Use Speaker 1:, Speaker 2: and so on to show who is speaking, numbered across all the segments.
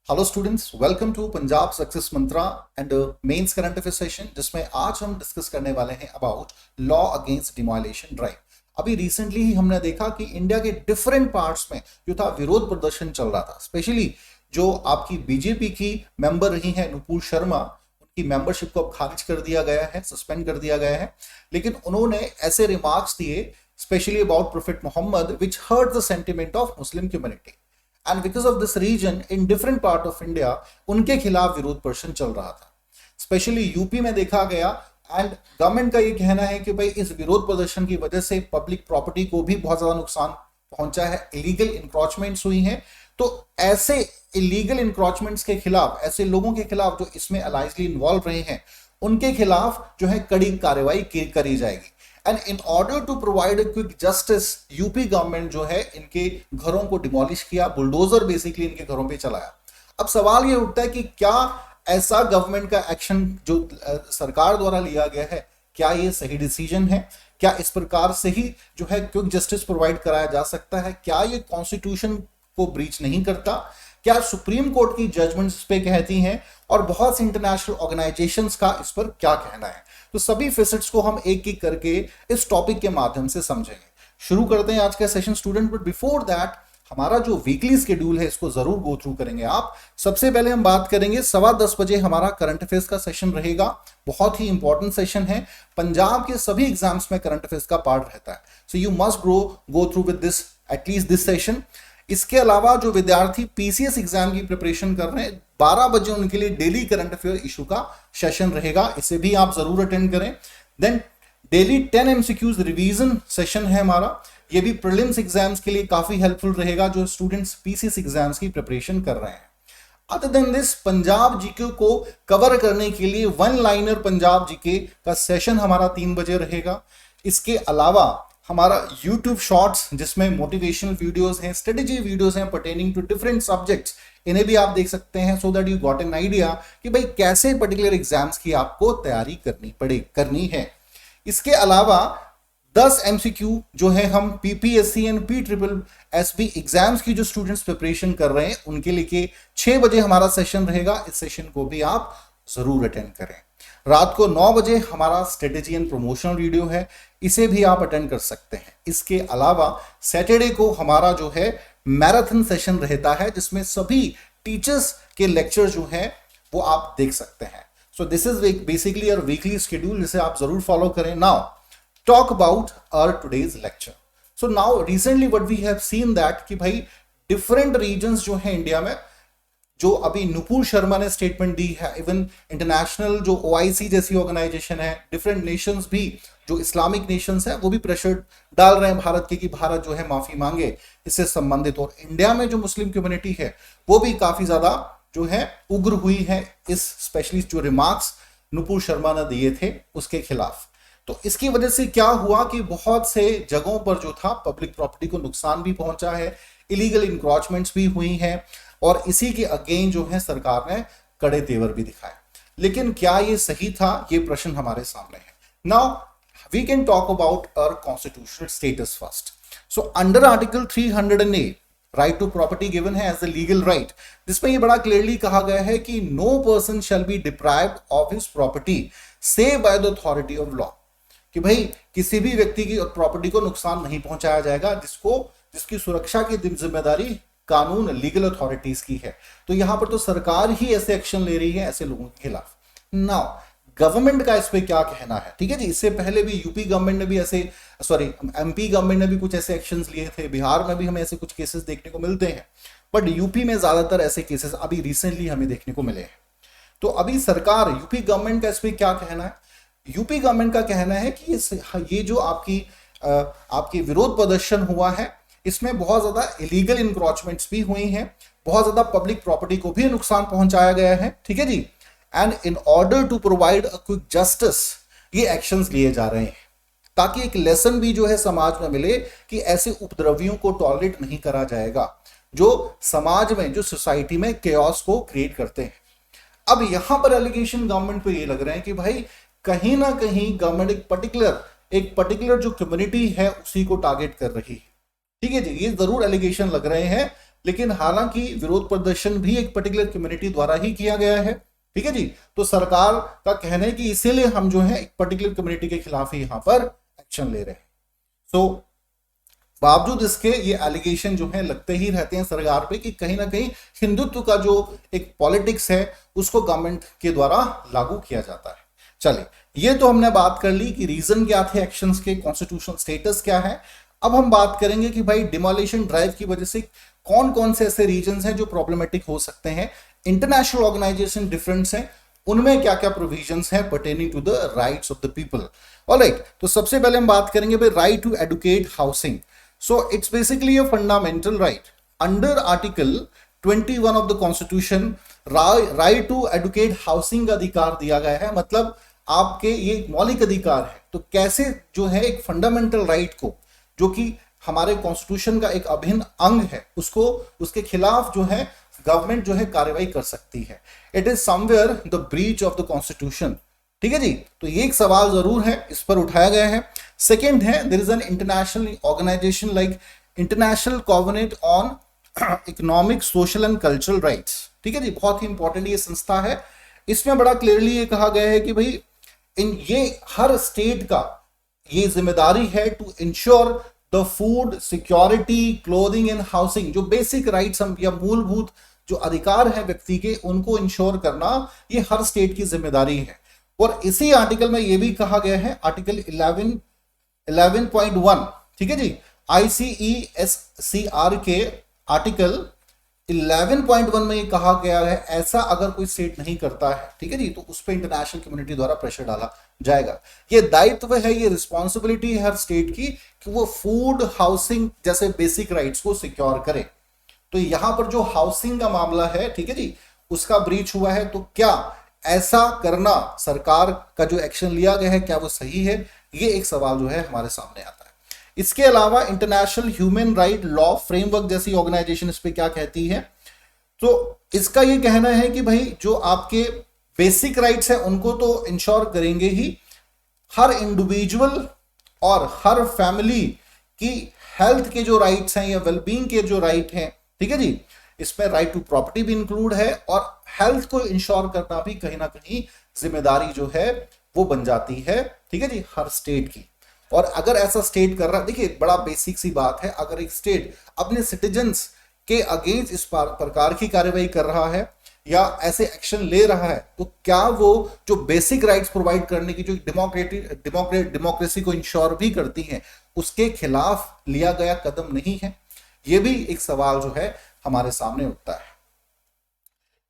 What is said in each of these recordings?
Speaker 1: Hello students, welcome to Punjab success mantra and mains current affair session, जिसमें आज हम discuss करने वाले हैं about law against demolition drive. अभी रिसेंटली ही हमने देखा कि इंडिया के डिफरेंट पार्ट्स में जो था विरोध प्रदर्शन चल रहा था। स्पेशली जो आपकी बीजेपी की मेंबर रही हैं नुपुर शर्मा, उनकी मेंबरशिप को अब खारिज कर दिया गया है, सस्पेंड कर दिया गया है। लेकिन उन्होंने ऐसे रिमार्क्स दिए specially about prophet Muhammad which hurt the sentiment of Muslim community, and because of this reason in different part of India उनके खिलाफ विरोध प्रदर्शन चल रहा था। स्पेशली यूपी में देखा गया, एंड गवर्नमेंट का ये कहना है कि भाई इस विरोध प्रदर्शन की वजह से पब्लिक प्रॉपर्टी को भी बहुत ज्यादा नुकसान पहुंचा है, इलीगल इंक्रोचमेंट्स हुई हैं। तो ऐसे इलीगल इंक्रोचमेंट्स के खिलाफ, ऐसे लोगों के खिलाफ जो इसमें अलाइजली इन्वॉल्व रहे हैं, उनके खिलाफ जो है कड़ी कार्रवाई करी जाएगी। And in order to provide quick justice, UP government जो है इनके घरों को डिमोलिश किया, बुलडोजर बेसिकली इनके घरों पे चलाया। अब सवाल ये उठता है कि क्या ऐसा गवर्नमेंट का एक्शन जो सरकार द्वारा लिया गया है, क्या ये सही डिसीजन है? क्या इस प्रकार से ही जो है क्विक जस्टिस प्रोवाइड कराया जा सकता है? क्या ये कॉन्स्टिट्यूशन को ब्रीच नहीं करता? क्या सुप्रीम कोर्ट की जजमेंट्स इस पे कहती हैं? और बहुत सी इंटरनेशनल ऑर्गेनाइजेशंस का इस पर क्या कहना है? तो सभी फेसेट्स को हम एक एक करके इस टॉपिक के माध्यम से समझेंगे। शुरू करते हैं आज का session student, but before that हमारा जो वीकली शेड्यूल है इसको जरूर गो थ्रू करेंगे आप। सबसे पहले हम बात करेंगे 10:15 बजे हमारा करंट अफेयर्स का सेशन रहेगा। बहुत ही इंपॉर्टेंट सेशन है, पंजाब के सभी एग्जाम्स में करंट अफेयर्स का पार्ट रहता है, so you must go through with this at least this session. इसके अलावा जो विद्यार्थी पीसीएस एग्जाम की प्रिपरेशन कर रहे हैं, 12 बजे उनके लिए डेली करंट अफेयर इशू का सेशन रहेगा, इसे भी आप जरूर अटेंड करें। Then daily 10 MCQs revision session है हमारा, ये भी प्रीलिम्स एग्जाम्स के लिए काफी हेल्पफुल रहेगा जो स्टूडेंट्स पीसीएस एग्जाम्स की प्रिपरेशन कर रहे हैं। Other than this, Punjab GK को कवर करने के लिए वन लाइनर पंजाब जीके का सेशन हमारा 3 बजे रहेगा। इसके अलावा हमारा YouTube शॉर्ट्स जिसमें मोटिवेशनल वीडियोस हैं, स्ट्रेटेजी वीडियोस हैं पर्टेनिंग टू डिफरेंट सब्जेक्ट्स, इन्हें भी आप देख सकते हैं, so that you got an idea कि भाई कैसे पर्टिकुलर एग्जाम्स की आपको तैयारी करनी है। इसके अलावा 10 MCQ जो है हम PPSC एंड PSSB एग्जाम्स की जो स्टूडेंट्स प्रिपरेशन कर रहे हैं उनके लिए 6 बजे हमारा सेशन रहेगा, इस सेशन को भी आप जरूर अटेंड करें। रात को 9 बजे हमारा स्ट्रेटेजी एंड प्रमोशनल वीडियो है, इसे भी आप अटेंड कर सकते हैं। इसके अलावा सैटरडे को हमारा जो है मैराथन सेशन रहता है, जिसमें सभी टीचर्स के लेक्चर जो हैं वो आप देख सकते हैं। So this is basically our weekly schedule, जिसे आप जरूर फॉलो करें। Now talk about our today's lecture. So now recently what we have seen that कि भाई डिफरेंट रीजन्स जो है इंडिया में, जो अभी नुपुर शर्मा ने स्टेटमेंट दी है, इवन इंटरनेशनल जो OIC जैसी ऑर्गेनाइजेशन है, डिफरेंट नेशंस भी जो इस्लामिक नेशंस है वो भी प्रेशर डाल रहे हैं भारत के कि भारत जो है माफी मांगे इससे संबंधित। और इंडिया में जो मुस्लिम कम्युनिटी है वो भी काफी ज्यादा जो है उग्र हुई है इस स्पेशली जो रिमार्क्स नुपुर शर्मा ने दिए थे उसके खिलाफ। तो इसकी वजह से क्या हुआ कि बहुत से जगहों पर जो था पब्लिक प्रॉपर्टी को नुकसान भी पहुंचा है, इलीगल इंक्रोचमेंट्स भी हुई हैं, और इसी के अगेन जो है सरकार ने कड़े तेवर भी दिखाए। लेकिन क्या ये सही था, ये प्रश्न हमारे सामने है। Now we can talk about our constitutional status first. So under article 308 right to property given है एज द लीगल राइट, जिसमें ये बड़ा क्लियरली कहा गया है कि no person shall be deprived of his property save by the authority of law, कि भाई किसी भी व्यक्ति की प्रॉपर्टी को नुकसान नहीं पहुंचाया जाएगा जिसकी सुरक्षा की जिम्मेदारी कानून लीगल अथॉरिटीज की है। तो यहां पर तो सरकार ही ऐसे एक्शन ले रही है ऐसे लोगों के खिलाफ। नाउ गवर्नमेंट का इस पे क्या कहना है? ठीक है जी, इससे पहले भी यूपी गवर्नमेंट ने भी MP गवर्नमेंट ने भी कुछ ऐसे एक्शंस लिए थे, बिहार में भी हमें ऐसे कुछ केसेस देखने को मिलते हैं, बट यूपी में ज्यादातर ऐसे केसेस अभी रिसेंटली हमें देखने को मिले हैं। तो अभी सरकार यूपी गवर्नमेंट का इस पे क्या कहना है? यूपी गवर्नमेंट का कहना है कि ये जो आपकी विरोध प्रदर्शन हुआ है, इसमें बहुत ज्यादा इलीगल इंक्रोचमेंट्स भी हुई हैं, बहुत ज्यादा पब्लिक प्रॉपर्टी को भी नुकसान पहुंचाया गया है, ठीक है जी। And in order to provide a quick justice ये एक्शंस लिए जा रहे हैं, ताकि एक लेसन भी जो है समाज में मिले कि ऐसे उपद्रवियों को टॉलरेट नहीं करा जाएगा जो समाज में, जो सोसाइटी में केओस को क्रिएट करते हैं। अब यहां पर एलिगेशन गवर्नमेंट पे ये लग रहे हैं कि भाई कहीं ना कहीं गवर्नमेंट एक पर्टिकुलर जो कम्युनिटी है उसी को टारगेट कर रही है, ठीक है जी। ये जरूर एलिगेशन लग रहे हैं लेकिन हालांकि विरोध प्रदर्शन भी एक पर्टिकुलर कम्युनिटी द्वारा ही किया गया है, ठीक है जी। तो सरकार का कहना है कि इसीलिए हम जो है एक पर्टिकुलर कम्युनिटी के खिलाफ ही यहां पर एक्शन ले रहे हैं। सो बावजूद इसके ये एलिगेशन जो है लगते ही रहते हैं सरकार पे कि कहीं ना कहीं हिंदुत्व का जो एक पॉलिटिक्स है उसको गवर्नमेंट के द्वारा लागू किया जाता है। चलिए, ये तो हमने बात कर ली कि रीजन क्या थे एक्शंस के, कॉन्स्टिट्यूशनल स्टेटस क्या है। अब हम बात करेंगे कि भाई डिमोलिशन ड्राइव की वजह से कौन कौन से ऐसे रीजन्स हैं जो प्रॉब्लमेटिक हो सकते हैं, इंटरनेशनल ऑर्गेनाइजेशन डिफरेंस है, उनमें क्या क्या प्रोविजंस हैं pertaining to the rights of the people. Alright, तो सबसे पहले हम बात करेंगे भाई right to adequate housing. So it's basically a fundamental right. Under Article 21 of the Constitution, right to educate housing का अधिकार दिया गया है, मतलब आपके ये मौलिक अधिकार है। तो कैसे जो है एक फंडामेंटल राइट को, जो कि हमारे कॉन्स्टिट्यूशन का एक अभिन्न अंग है, उसको उसके खिलाफ जो है गवर्नमेंट जो है कार्रवाई कर सकती है। It is somewhere the breach of the constitution, ठीक है जी। तो ये एक सवाल जरूर है, इस पर उठाया गया है। सेकेंड है, there is an international organisation like international covenant on economic, social and cultural rights, ठीक है जी। बहुत ही इंपॉर्टेंट ये संस्था है। इसमें बड़ा क्लियरली ये कहा गया है कि भाई ये हर स्टेट का ये जिम्मेदारी है to ensure the food security, clothing and housing, जो बेसिक राइट्स हम या मूलभूत जो अधिकार है व्यक्ति के, उनको इंश्योर करना ये हर स्टेट की जिम्मेदारी है। और इसी आर्टिकल में ये भी कहा गया है, आर्टिकल 11.1, ठीक है जी, ICESCR के आर्टिकल 11.1 में ये कहा गया है ऐसा अगर कोई स्टेट नहीं करता है, ठीक है जी, तो उस पर इंटरनेशनल कम्युनिटी द्वारा प्रेशर डाला जाएगा। ये दायित्व है, ये रिस्पॉन्सिबिलिटी है हर स्टेट की कि वो फूड, हाउसिंग जैसे बेसिक राइट्स को सिक्योर करे। तो यहां पर जो हाउसिंग का मामला है, ठीक है जी, उसका ब्रीच हुआ है, तो क्या ऐसा करना सरकार का जो एक्शन लिया गया है क्या वो सही है, ये एक सवाल जो है हमारे सामने आता है। इसके अलावा international human right law framework जैसी ऑर्गेनाइजेशन इस पे क्या कहती है, तो इसका ये कहना है कि भाई जो आपके बेसिक राइट्स हैं उनको तो इंश्योर करेंगे ही, हर इंडिविजुअल और हर फैमिली की हेल्थ के जो राइट्स हैं या वेलबींग के जो राइट हैं, ठीक है जी, इसमें राइट टू प्रॉपर्टी भी इंक्लूड है, और हेल्थ को इंश्योर करना भी कहीं ना कहीं जिम्मेदारी जो है वो बन जाती है, ठीक है जी, हर स्टेट की। और अगर ऐसा स्टेट कर रहा, देखिए बड़ा बेसिक सी बात है, अगर एक स्टेट अपने सिटीजन्स के अगेंस्ट इस प्रकार की कार्रवाई कर रहा है या ऐसे एक्शन ले रहा है, तो क्या वो जो बेसिक राइट्स प्रोवाइड करने की जो डेमोक्रेसी को इंश्योर भी करती हैं, उसके खिलाफ लिया गया कदम नहीं है? ये भी एक सवाल जो है हमारे सामने उठता है।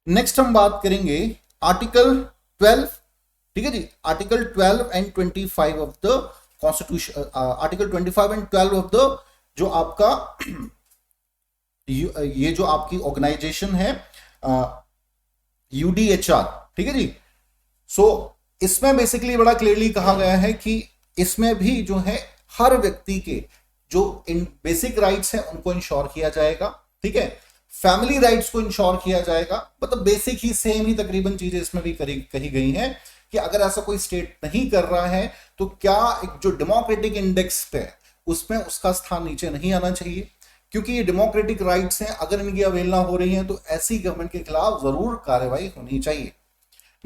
Speaker 1: नेक्स्ट हम बात करेंगे आर्टिकल 12, ठीक है जी, article 12 and 25 of the constitution, article 25 and 12 of the जो आपका ये जो आपकी ऑर्गेनाइजेशन है UDHR, ठीक है जी। सो इसमें बेसिकली बड़ा क्लियरली कहा गया है कि इसमें भी जो है हर व्यक्ति के जो बेसिक राइट्स हैं उनको इंश्योर किया जाएगा, ठीक है, फैमिली राइट्स को इंश्योर किया जाएगा, मतलब बेसिक ही सेम ही तकरीबन चीजें इसमें भी कही गई हैं कि अगर ऐसा कोई स्टेट नहीं कर रहा है तो क्या एक जो डेमोक्रेटिक इंडेक्स पे उसमें उसका स्थान नीचे नहीं आना चाहिए, क्योंकि ये डेमोक्रेटिक राइट्स हैं, अगर इनकी अवहेलना हो रही है तो ऐसी गवर्नमेंट के खिलाफ जरूर कार्रवाई होनी चाहिए।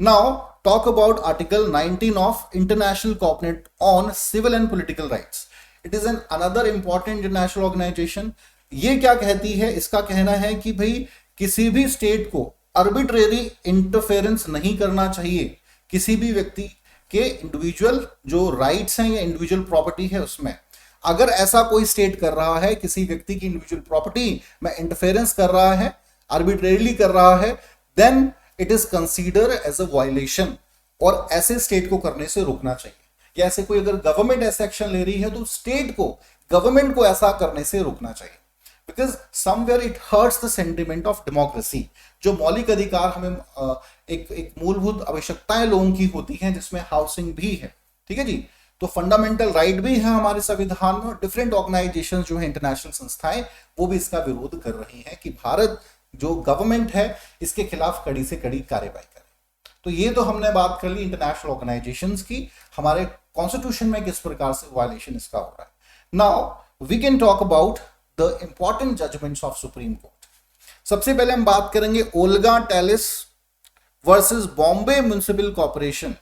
Speaker 1: Now talk about article 19 of international cooperate on civil and political rights. It is an another important international organisation. ये क्या कहती है, इसका कहना है कि भाई किसी भी स्टेट को आर्बिट्रेरी इंटरफेरेंस नहीं करना चाहिए किसी भी व्यक्ति के इंडिविजुअल जो राइट्स हैं या इंडिविजुअल प्रॉपर्टी है उसमें। अगर ऐसा कोई स्टेट कर रहा है, किसी व्यक्ति की इंडिविजुअल प्रॉपर्टी में इंटरफेरेंस कर रहा है, आर्बिट्रेरली कर रहा है, then it is consider as a violation, और ऐसे स्टेट को करने से रोकना चाहिए। या ऐसे कोई अगर गवर्नमेंट ऐसा एक्शन ले रही है तो स्टेट को, गवर्नमेंट को ऐसा करने से रोकना चाहिए, because somewhere it hurts the sentiment of democracy. जो मौलिक अधिकार हमें एक मूलभूत आवश्यकताएं लोगों की होती हैं जिसमें हाउसिंग भी है, ठीक है जी, तो फंडामेंटल राइट भी है हमारे संविधान में। डिफरेंट ऑर्गेनाइजेशंस जो है, इंटरनेशनल संस्थाएं, वो भी इसका विरोध कर रही हैं कि भारत जो गवर्नमेंट है इसके खिलाफ कड़ी से कड़ी कार्रवाई करे। तो ये तो हमने बात कर ली इंटरनेशनल ऑर्गेनाइजेशंस की, हमारे कॉन्स्टिट्यूशन में किस प्रकार से वायलेशन इसका हो रहा है। Now we can talk about the important judgments of supreme court. सबसे पहले हम बात करेंगे Olga Tellis versus Bombay municipal corporation.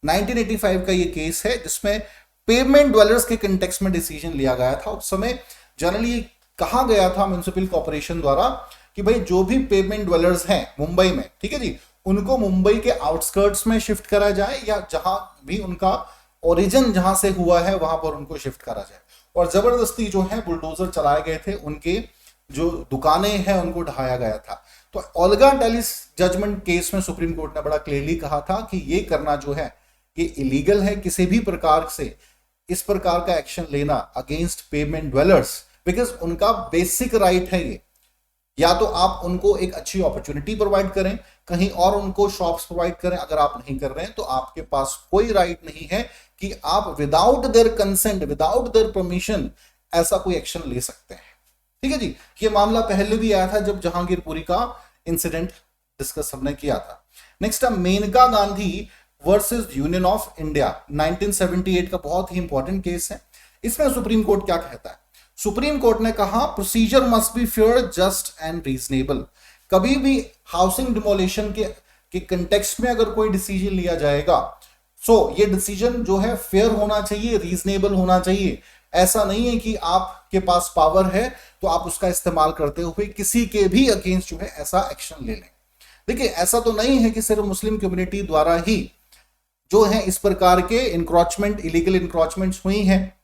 Speaker 1: 1985 का ये केस है जिसमें पेवमेंट ड्वेलर्स के कंटेक्स्ट में डिसीजन लिया गया था। उस समय जनरली कहा गया था म्युनिसिपल कॉर्पोरेशन द्वारा कि भाई जो भी पेवमेंट ड्वेलर्स हैं मुंबई में, ठीक है जी, उनको मुंबई के आउटस्कर्ट्स में शिफ्ट करा जाए या जहां भी उनका ओरिजिन जहां से हुआ है वहां पर उनको शिफ्ट करा जाए। और जबरदस्ती जो है बुलडोजर चलाए गए थे, उनके जो दुकानें हैं उनको ढहाया गया था। तो ओल्गा टेलिस जजमेंट केस में सुप्रीम कोर्ट ने बड़ा क्लियरली कहा था कि ये करना जो है ये इलीगल है, किसी भी प्रकार से इस प्रकार का एक्शन लेना अगेंस्ट पेवमेंट ड्वेलर्स, बिकॉज उनका बेसिक राइट है ये। या तो आप उनको एक अच्छी अपॉर्चुनिटी प्रोवाइड करें, कहीं और उनको शॉप्स प्रोवाइड करें। अगर आप नहीं कर रहे हैं तो आपके पास कोई राइट नहीं है कि आप without their consent, without their permission ऐसा कोई एक्शन ले सकते हैं। ठीक है जी, ये मामला पहले भी आया था जब जहांगीरपुरी का इंसिडेंट डिस्कस हमने किया था। नेक्स्ट है Maneka Gandhi versus union of India, 1978 का बहुत ही इंपॉर्टेंट केस है। इसमें सुप्रीम कोर्ट क्या कहता है? सुप्रीम कोर्ट ने कहा procedure must be fair, just and reasonable. कभी भी हाउसिंग डिमोलिशन के कंटेक्स्ट में अगर कोई डिसीजन लिया जाएगा, सो ये डिसीजन जो है फेयर होना चाहिए, रीजनेबल होना चाहिए। ऐसा नहीं है कि आपके पास पावर है तो आप उसका इस्तेमाल करते हुए किसी के भी अगेंस्ट जो है ऐसा एक्शन ले लें। देखिए, ऐसा तो नहीं है कि सिर्फ मुस्लिम कम्युनिटी द्वारा ही जो है इस प्रकार के इंक्रोचमेंट, इलीगल इंक्रोचमेंट्स हुई हैं,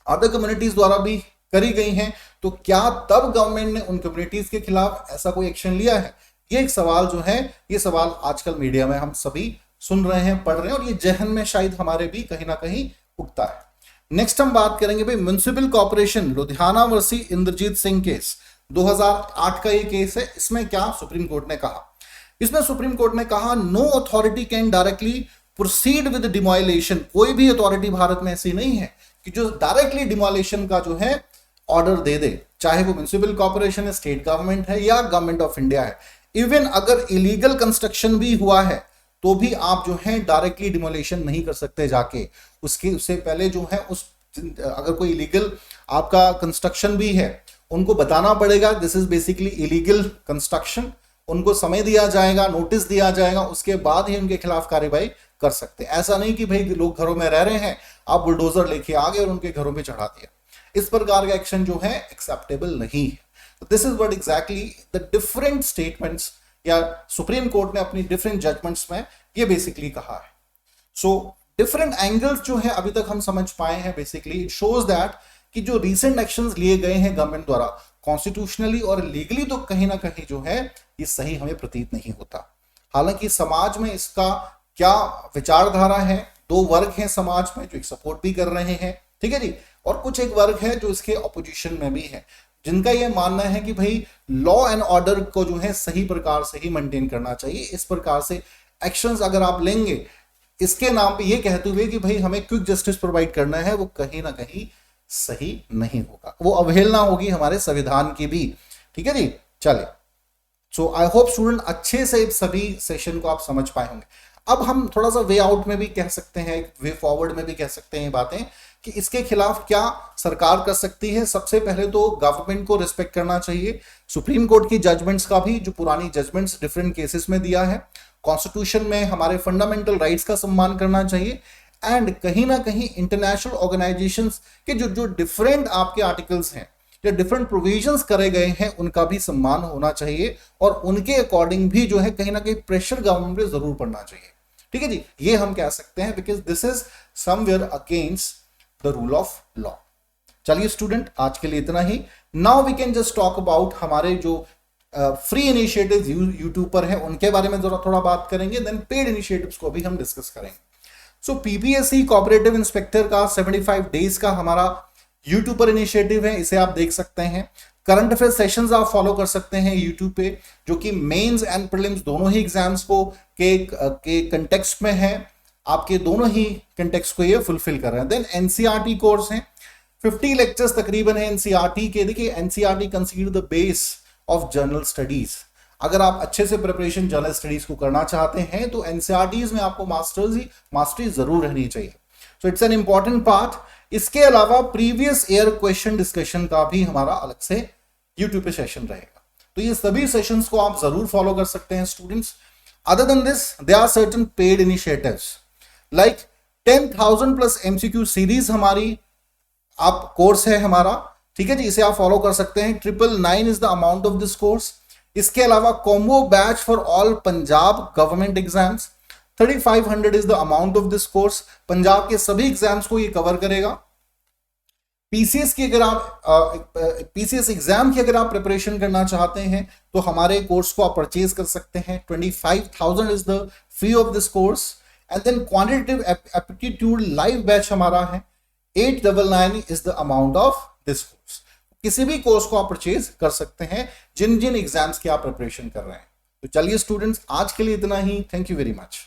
Speaker 1: अदर कम्युनिटीज द्वारा भी करी गई हैं। तो क्या तब गवर्नमेंट ने उन कम्युनिटीज के खिलाफ ऐसा कोई एक्शन लिया है? ये एक सवाल जो है, ये सवाल आजकल मीडिया में हम सभी सुन रहे हैं, पढ़ रहे हैं, और ये जहन में शायद हमारे भी कहीं ना कहीं उठता है। नेक्स्ट हम बात करेंगे भाई municipal corporation Ludhiana versus Indrajit Singh case, 2008 का ये केस है। इसमें क्या सुप्रीम कोर्ट ने कहा? इसमें सुप्रीम कोर्ट ने कहा no authority can directly proceed with demolition. कोई भी अथॉरिटी भारत में ऐसी नहीं है कि जो डायरेक्टली डिमोलिशन का जो है ऑर्डर दे दे, चाहे वो म्युनिसिपल कॉर्पोरेशन है, स्टेट गवर्नमेंट है या गवर्नमेंट ऑफ इंडिया है। इवन अगर इलीगल कंस्ट्रक्शन भी हुआ है तो भी आप जो है डायरेक्टली डिमोलिशन नहीं कर सकते जाके। उससे पहले जो है अगर कोई इलीगल आपका कंस्ट्रक्शन भी है, उनको बताना पड़ेगा this is basically illegal construction. उनको समय दिया जाएगा, नोटिस दिया जाएगा, उसके बाद ही उनके खिलाफ कार्रवाई कर सकते हैं। ऐसा नहीं कि भाई लोग घरों में रह रहे हैं, आप बुलडोजर लेके आ गए और उनके घरों में चढ़ा दिया। इस प्रकार का एक्शन जो है एक्सेप्टेबल नहीं है। This is what exactly the different statements या सुप्रीम कोर्ट ने अपनी डिफरेंट जजमेंट्स में ये बेसिकली कहा है। सो डिफरेंट एंगल्स जो है अभी तक हम समझ पाए हैं। बेसिकली इट शोज दैट कि जो रीसेंट एक्शंस लिए गए हैं गवर्नमेंट द्वारा कॉन्स्टिट्यूशनली और लीगली, तो कहीं ना कहीं जो है ये सही हमें प्रतीत नहीं होता। हालांकि समाज में इसका क्या विचारधारा है, दो वर्ग हैं समाज में जो एक सपोर्ट भी कर रहे हैं, ठीक है जी, और कुछ एक वर्ग है जो इसके ऑपोजिशन में भी है, जिनका यह मानना है कि भाई लॉ एंड ऑर्डर को जो है सही प्रकार से ही मेंटेन करना चाहिए। इस प्रकार से एक्शंस अगर आप लेंगे इसके नाम पे ये कहते हुए कि भाई हमें क्विक जस्टिस प्रोवाइड करना है, वो कहीं ना कहीं सही नहीं होगा, वो अवहेलना होगी हमारे संविधान की भी। ठीक है जी, चले। सो आई होप स्टूडेंट अच्छे से सभी सेशन को आप समझ पाए होंगे। अब हम थोड़ा सा वे आउट में भी कह सकते हैं, वे फॉरवर्ड में भी कह सकते हैं बातें कि इसके खिलाफ क्या सरकार कर सकती है। सबसे पहले तो गवर्नमेंट को रिस्पेक्ट करना चाहिए, सुप्रीम कोर्ट की जजमेंट्स का भी, जो पुरानी जजमेंट्स डिफरेंट केसेस में दिया है, कॉन्स्टिट्यूशन में हमारे फंडामेंटल राइट्स का सम्मान करना चाहिए, एंड कहीं ना कहीं इंटरनेशनल ऑर्गेनाइजेशंस के जो डिफरेंट आपके आर्टिकल्स हैं या डिफरेंट प्रोविजंस करे गए हैं उनका भी सम्मान होना चाहिए, और उनके अकॉर्डिंग भी जो है कहीं ना कहीं प्रेशर गवर्नमेंट पे जरूर पड़ना चाहिए। ठीक है जी, ये हम कह सकते हैं because this is somewhere against the rule of law. चलिए स्टूडेंट, आज के लिए इतना ही। Now we can just talk about हमारे जो फ्री इनिशिएटिव्स यूट्यूब पर है उनके बारे में जरा थोड़ा बात करेंगे, देन पेड इनिशिएटिव्स को भी हम डिस्कस करेंगे। सो पीपीएससी कोऑपरेटिव इंस्पेक्टर का 75 डेज का हमारा यूट्यूब पर इनिशिएटिव है, इसे आप देख सकते हैं। करंट अफेयर सेशंस आप फॉलो कर सकते हैं यूट्यूब पे, जो कि मेंस एंड प्रीलिम्स दोनों ही एग्जाम्स को के कंटेक्स्ट में है, आपके दोनों ही कंटेक्स्ट को ये फुलफिल कर रहे हैं। देन एनसीईआरटी कोर्स है, 50 लेक्चर्स तकरीबन है एनसीईआरटी के। देखिए NCERT consider the base of journal studies. अगर आप अच्छे से प्रिपरेशन जर्नल स्टडीज को करना चाहते हैं तो एनसीईआरटीज में आपको मास्टरी जरूर रहनी चाहिए। So it's an important part. इसके अलावा प्रीवियस ईयर क्वेश्चन डिस्कशन का भी हमारा अलग से यूट्यूब पे सेशन रहेगा। तो ये सभी सेशंस को आप जरूर फॉलो कर सकते हैं students. Other than this there are certain paid initiatives like 10,000 plus MCQ series हमारी आप कोर्स है हमारा, ठीक है जी, इसे आप फॉलो कर सकते हैं। 999 is the amount of this course. इसके अलावा combo batch for all Punjab government exams 3500 is the amount of this course. Punjab के सभी एग्जाम्स को ये कवर करेगा। पीसीएस की अगर आप पीसीएस एग्जाम की अगर आप प्रिपरेशन करना चाहते हैं तो हमारे कोर्स को आप परचेज कर सकते हैं। 25,000 is the fee of this course. And then quantitative aptitude live batch हमारा है 899 is the amount of this course. किसी भी कोर्स को आप परचेज कर सकते हैं जिन जिन एग्जाम्स की आप प्रिपरेशन कर रहे हैं। तो चलिए स्टूडेंट्स, आज के लिए इतना ही। Thank you very much.